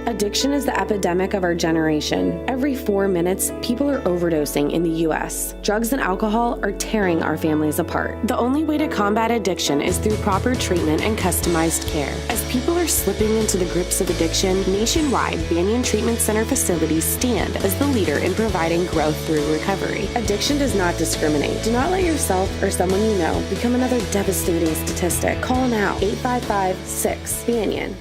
Addiction is the epidemic of our generation. Every 4 minutes, people are overdosing in the U.S. Drugs and alcohol are tearing our families apart. The only way to combat addiction is through proper treatment and customized care. As people are slipping into the grips of addiction, nationwide Banyan Treatment Center facilities stand as the leader in providing growth through recovery. Addiction does not discriminate. Do not let yourself or someone you know become another devastating statistic. Call now, 855-6-BANYAN.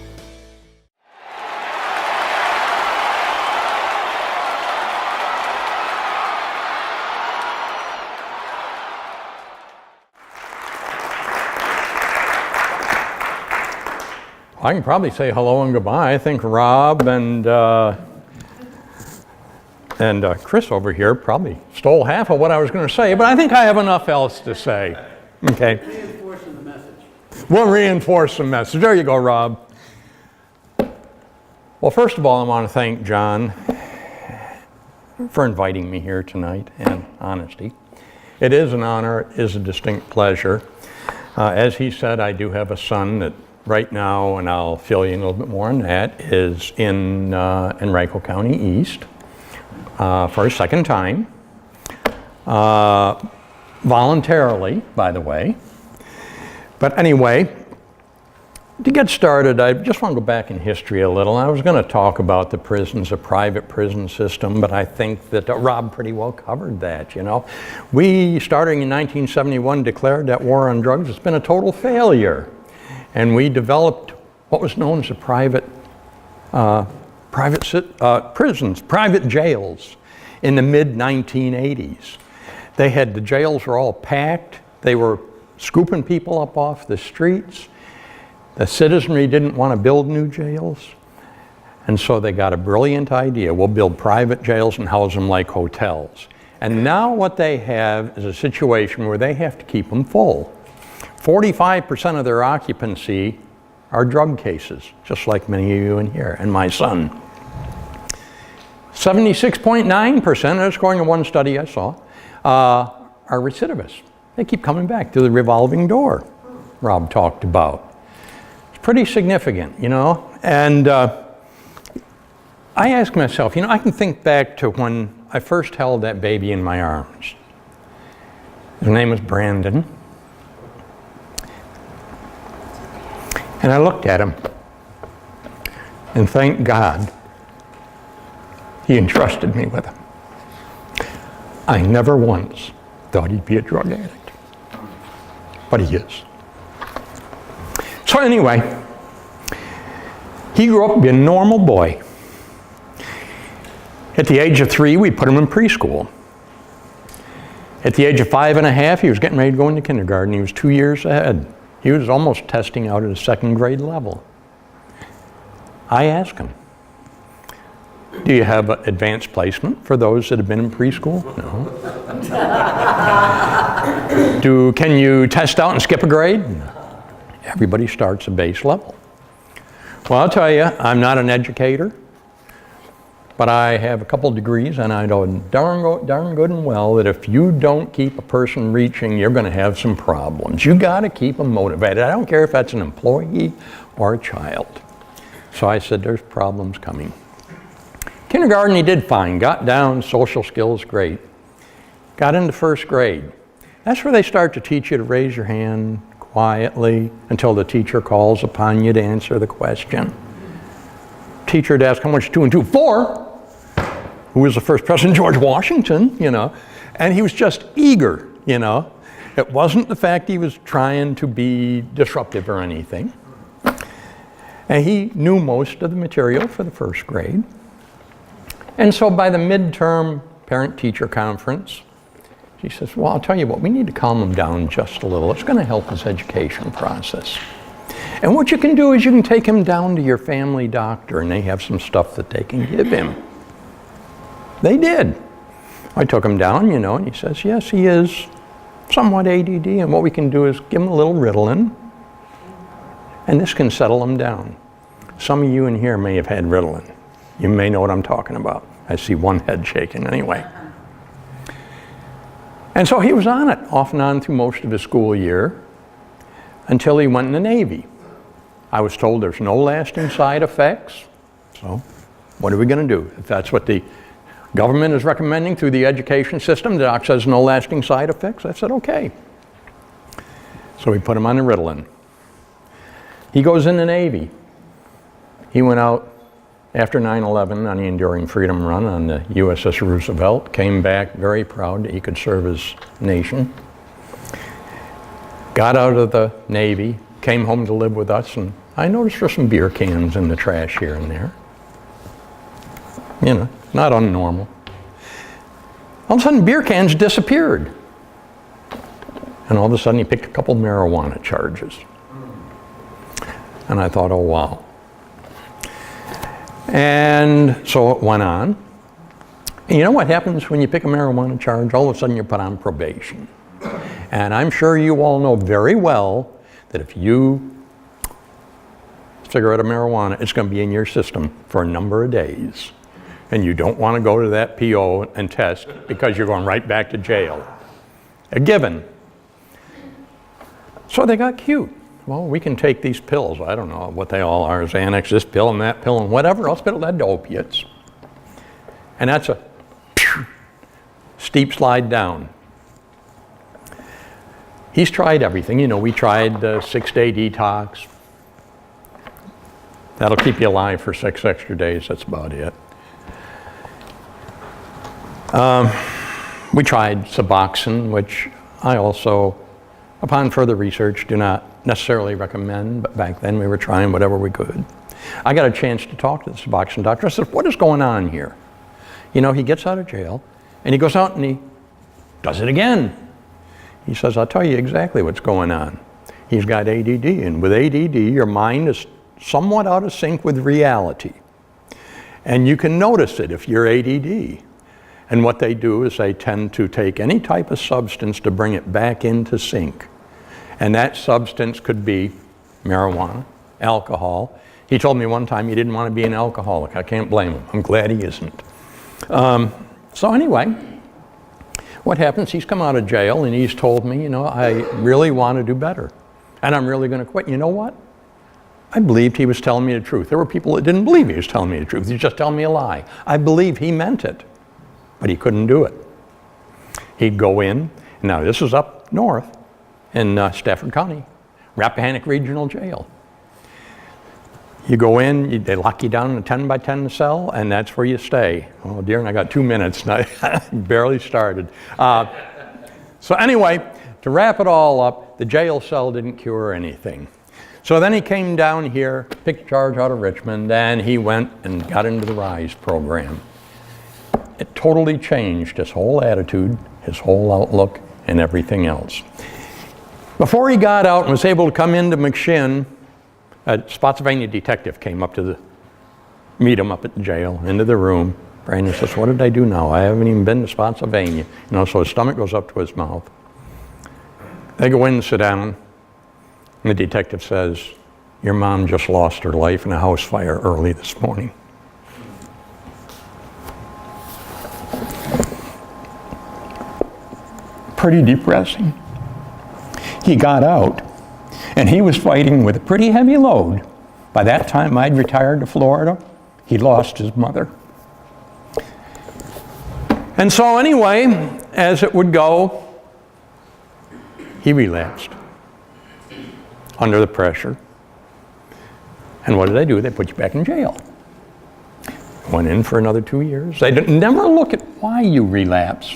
I can probably say hello and goodbye. I think Rob and Chris over here probably stole half of what I was going to say, but I think I have enough else to say. Okay. Reinforcing the message. We'll reinforce the message. There you go, Rob. Well, first of all, I want to thank John for inviting me here tonight, and honesty. It is an honor, it is a distinct pleasure. As he said, I do have a son that right now, and I'll fill you in a little bit more on that, is in Henrico County East for a second time. Voluntarily, by the way. But anyway, to get started, I just want to go back in history a little. I was going to talk about the prisons, a private prison system, but I think that Rob pretty well covered that, you know. We, starting in 1971, declared that war on drugs has been a total failure. And we developed what was known as a private prisons, private jails in the mid-1980s. The jails were all packed. They were scooping people up off the streets. The citizenry didn't want to build new jails. And so they got a brilliant idea. We'll build private jails and house them like hotels. And now what they have is a situation where they have to keep them full. 45% of their occupancy are drug cases, just like many of you in here, and my son. 76.9%, that's according to one study I saw, are recidivists. They keep coming back to the revolving door Rob talked about. It's pretty significant, you know, and I ask myself, you know, I can think back to when I first held that baby in my arms. His name was Brandon. And I looked at him, and thank God he entrusted me with him. I never once thought he'd be a drug addict, but he is. So anyway, he grew up to be a normal boy. At the age of 3, we put him in preschool. At the age of 5 and a half, he was getting ready to go into kindergarten. He was 2 years ahead. He was almost testing out at a second grade level. I asked him, do you have advanced placement for those that have been in preschool? No. Can you test out and skip a grade? No. Everybody starts at base level. Well, I'll tell you, I'm not an educator, but I have a couple degrees, and I know darn good and well that if you don't keep a person reaching, you're going to have some problems. You got to keep them motivated. I don't care if that's an employee or a child. So I said, there's problems coming. Kindergarten, he did fine. Got down, social skills, great. Got into first grade. That's where they start to teach you to raise your hand quietly until the teacher calls upon you to answer the question. Teacher would ask, how much is 2 and 2? 4. Who was the first president? George Washington, you know. And he was just eager, you know. It wasn't the fact he was trying to be disruptive or anything. And he knew most of the material for the first grade. And so by the midterm parent-teacher conference, she says, well, I'll tell you what, we need to calm him down just a little. It's going to help his education process. And what you can do is you can take him down to your family doctor, and they have some stuff that they can give him. They did. I took him down, you know, and he says, yes, he is somewhat ADD, and what we can do is give him a little Ritalin, and this can settle him down. Some of you in here may have had Ritalin. You may know what I'm talking about. I see one head shaking anyway. And so he was on it off and on through most of his school year until he went in the Navy. I was told there's no lasting side effects, so What are we going to do? If that's what the government is recommending through the education system, the doc says no lasting side effects, I said, okay. So we put him on the Ritalin. He goes in the Navy. He went out after 9/11 on the Enduring Freedom Run on the USS Roosevelt, came back very proud that he could serve his nation. Got out of the Navy, came home to live with us, and I noticed there's some beer cans in the trash here and there. You know, not unnormal. All of a sudden, beer cans disappeared. And all of a sudden, he picked a couple marijuana charges. And I thought, oh, wow. And so it went on. And you know what happens when you pick a marijuana charge? All of a sudden, you're put on probation. And I'm sure you all know very well that if you cigarette of marijuana, it's going to be in your system for a number of days. And you don't want to go to that PO and test because you're going right back to jail. A given. So they got cute. Well, we can take these pills. I don't know what they all are. Xanax, this pill and that pill and whatever else, but led to opiates. And that's a steep slide down. He's tried everything. You know, we tried the 6-day detox. That'll keep you alive for 6 extra days. That's about it. We tried Suboxone, which I also, upon further research, do not necessarily recommend, but back then we were trying whatever we could. I got a chance to talk to the Suboxone doctor. I said, what is going on here? You know, he gets out of jail, and he goes out and he does it again. He says, I'll tell you exactly what's going on. He's got ADD, and with ADD, your mind is somewhat out of sync with reality. And you can notice it if you're ADD. And what they do is they tend to take any type of substance to bring it back into sync. And that substance could be marijuana, alcohol. He told me one time he didn't want to be an alcoholic. I can't blame him. I'm glad he isn't. So anyway, what happens? He's come out of jail and he's told me, you know, I really want to do better. And I'm really going to quit. You know what? I believed he was telling me the truth. There were people that didn't believe he was telling me the truth. He was just telling me a lie. I believe he meant it. But he couldn't do it. He'd go in, now this is up north in Stafford County, Rappahannock Regional Jail. You go in, they lock you down in a 10 by 10 cell, and that's where you stay. Oh dear, and I got 2 minutes, and I barely started. So anyway, to wrap it all up, the jail cell didn't cure anything. So then he came down here, picked a charge out of Richmond, and he went and got into the RISE program. It totally changed his whole attitude, his whole outlook, and everything else. Before he got out and was able to come into McShin, a Spotsylvania detective came up to meet him up at the jail, into the room. Brandon says, what did I do now? I haven't even been to Spotsylvania. You know, so his stomach goes up to his mouth. They go in and sit down, and the detective says, your mom just lost her life in a house fire early this morning. Pretty depressing. He got out, and he was fighting with a pretty heavy load. By that time, I'd retired to Florida. He lost his mother. And so anyway, as it would go, he relapsed under the pressure. And what do? They put you back in jail. Went in for another 2 years. They never look at why you relapse.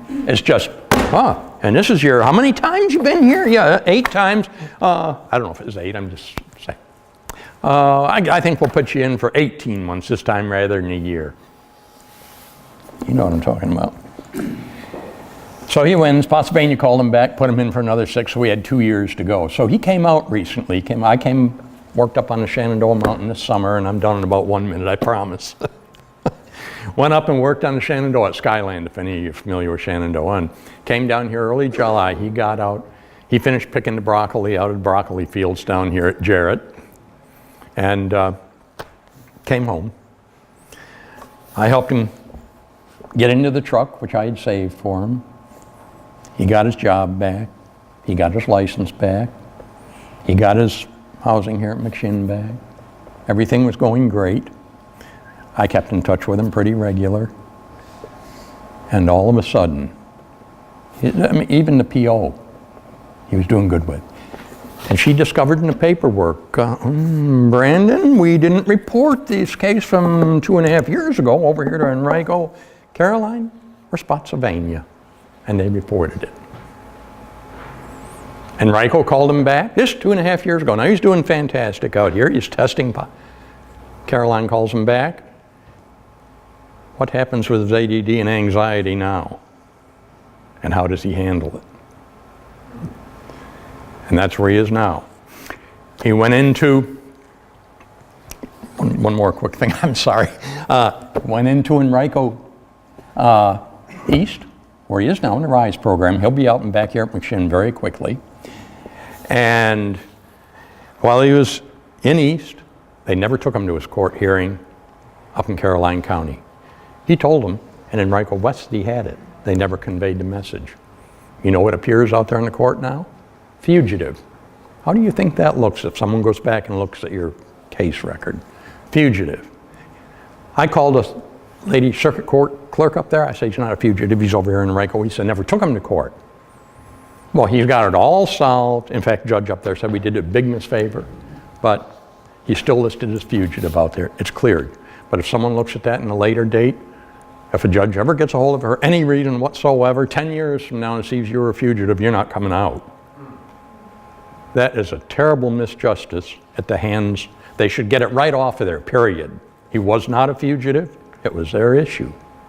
It's just, and this is your, how many times you been here? Yeah, 8 times. I don't know if it was 8, I'm just saying. I think we'll put you in for 18 months this time rather than a year. You know what I'm talking about. So he wins. Spotsylvania called him back, put him in for another 6, so we had 2 years to go. So he came out recently. I worked up on the Shenandoah Mountain this summer, and I'm done in about 1 minute, I promise. Went up and worked on the Shenandoah at Skyland, if any of you are familiar with Shenandoah, and came down here early July. He got out. He finished picking the broccoli out of the broccoli fields down here at Jarrett, and came home. I helped him get into the truck, which I had saved for him. He got his job back. He got his license back. He got his housing here at McShin back. Everything was going great. I kept in touch with him pretty regular. And all of a sudden, even the PO, he was doing good with. And she discovered in the paperwork, Brandon, we didn't report this case from 2.5 years ago over here to Enrico, Caroline, or Spotsylvania. And they reported it. Enrico called him back, this 2.5 years ago. Now he's doing fantastic out here. He's testing. Caroline calls him back. What happens with his ADD and anxiety now? And how does he handle it? And that's where he is now. He went into, one more quick thing, I'm sorry. Went into Enrico East, where he is now in the RISE program. He'll be out and back here at McShin very quickly. And while he was in East, they never took him to his court hearing up in Caroline County. He told them, and Enrico West, he had it. They never conveyed the message. You know what appears out there in the court now? Fugitive. How do you think that looks if someone goes back and looks at your case record? Fugitive. I called a lady circuit court clerk up there. I said, he's not a fugitive, he's over here in Enrico. He said, never took him to court. Well, he's got it all solved. In fact, judge up there said we did a big misfavor, but he's still listed as fugitive out there. It's cleared. But if someone looks at that in a later date, if a judge ever gets a hold of her, any reason whatsoever, 10 years from now and sees you're a fugitive, you're not coming out. That is a terrible misjustice at the hands. They should get it right off of there, period. He was not a fugitive. It was their issue.